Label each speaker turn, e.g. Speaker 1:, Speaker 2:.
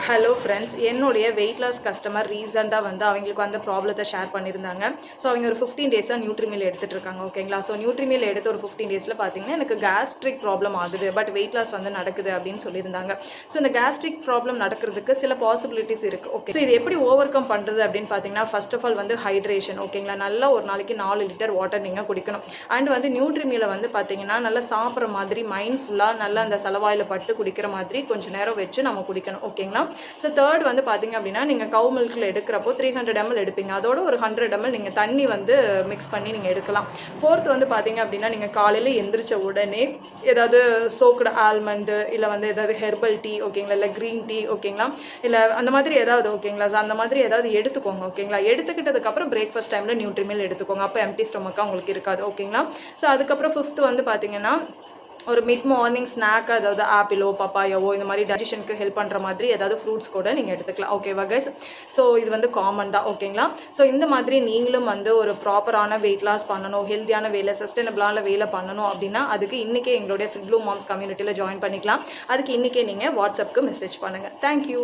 Speaker 1: Hello friends, என்னுடைய weight loss customer ரீசெண்டாக வந்து அவங்களுக்கு அந்த ப்ராப்ளத்தை ஷேர் பண்ணியிருந்தாங்க. ஸோ அவங்க ஒரு 15 டேஸாக நியூட்ரிமில் எடுத்துகிட்டு இருக்காங்க. ஓகேங்களா? ஸோ நியூட்ரிமில் எடுத்து ஒரு 15 டேஸில் பார்த்தீங்கன்னா எனக்கு கேஸ்ட்ரிக் ப்ராப்ளம் ஆகுது, பட் வெயிட் லாஸ் வந்து நடக்குது அப்படின்னு சொல்லியிருந்தாங்க. ஸோ இந்த கேஸ்ட்ரிக் ப்ராப்ளம் நடக்கிறதுக்கு சில பாசிபிலிட்டிஸ் இருக்குது. ஓகே, ஸோ இது எப்படி ஓவர் கம் பண்ணுறது அப்படின்னு பார்த்தீங்கன்னா, ஃபர்ஸ்ட் ஆஃப் ஆல் வந்து ஹைட்ரேஷன். ஓகேங்களா? நல்லா ஒரு நாளைக்கு 4 லிட்டர் வாட்டர் நீங்கள் குடிக்கணும். அண்ட் வந்து நியூட்ரிமியில் வந்து பார்த்தீங்கன்னா நல்லா சாப்பிட்ற மாதிரி மைண்ட்ஃபுல்லாக நல்லா அந்த சலவாயில் பட்டு குடிக்கிற மாதிரி கொஞ்சம் நேரம் வச்சு நம்ம குடிக்கணும். ஓகேங்களா? ஸோ தேர்ட் வந்து பார்த்தீங்க அப்படின்னா, நீங்கள் கவு மில்கில் எடுக்கிறப்போ 300 ml எடுப்பீங்க. அதோட ஒரு 100 ml நீங்கள் தண்ணி வந்து மிக்ஸ் பண்ணி நீங்கள் எடுக்கலாம். ஃபோர்த் வந்து பார்த்தீங்க அப்படின்னா, நீங்கள் காலையில் எந்திரிச்ச உடனே ஏதாவது சோக்டு ஆல்மண்டு இல்லை வந்து ஏதாவது ஹெர்பல் டீ, ஓகேங்களா, இல்லை க்ரீன் டீ, ஓகேங்களா, இல்லை அந்த மாதிரி ஏதாவது, ஓகேங்களா, ஸோ அந்த மாதிரி ஏதாவது எடுத்துக்கோங்க. ஓகேங்களா? எடுத்துக்கிட்டதுக்கப்புறம் பிரேக்ஃபாஸ்ட் டைமில் நியூட்ரிமில் எடுத்துக்கோங்க. அப்போ எம்டி ஸ்டொமக்காக உங்களுக்கு இருக்காது. ஓகேங்களா? ஸோ அதுக்கப்புறம் ஃபிஃப்த் வந்து பார்த்தீங்கன்னா, ஒரு மிட் மார்னிங் ஸ்நாக்காக ஏதாவது ஆப்பிளோ பப்பாயாவோ இந்த மாதிரி டைஜஷனுக்கு ஹெல்ப் பண்ணுற மாதிரி ஏதாவது ஃப்ரூட்ஸ் கூட நீங்கள் எடுத்துக்கலாம். ஓகேவா கைஸ்? ஸோ இது வந்து காமன் தான். ஓகேங்களா? ஸோ இந்த மாதிரி நீங்களும் வந்து ஒரு ப்ராப்பரான வெயிட் லாஸ் பண்ணணும், ஹெல்த்தியான வேலை, சஸ்டைனபிளான வேலை பண்ணணும் அப்படின்னா அதுக்கு இன்றைக்கே எங்களுடைய ஃபிட் ப்ளூம் மாம்ஸ் கம்யூனிட்டியில் ஜாயின் பண்ணிக்கலாம். அதுக்கு இன்றைக்கே நீங்கள் வாட்ஸ்அப்புக்கு மெசேஜ் பண்ணுங்கள். தேங்க்யூ.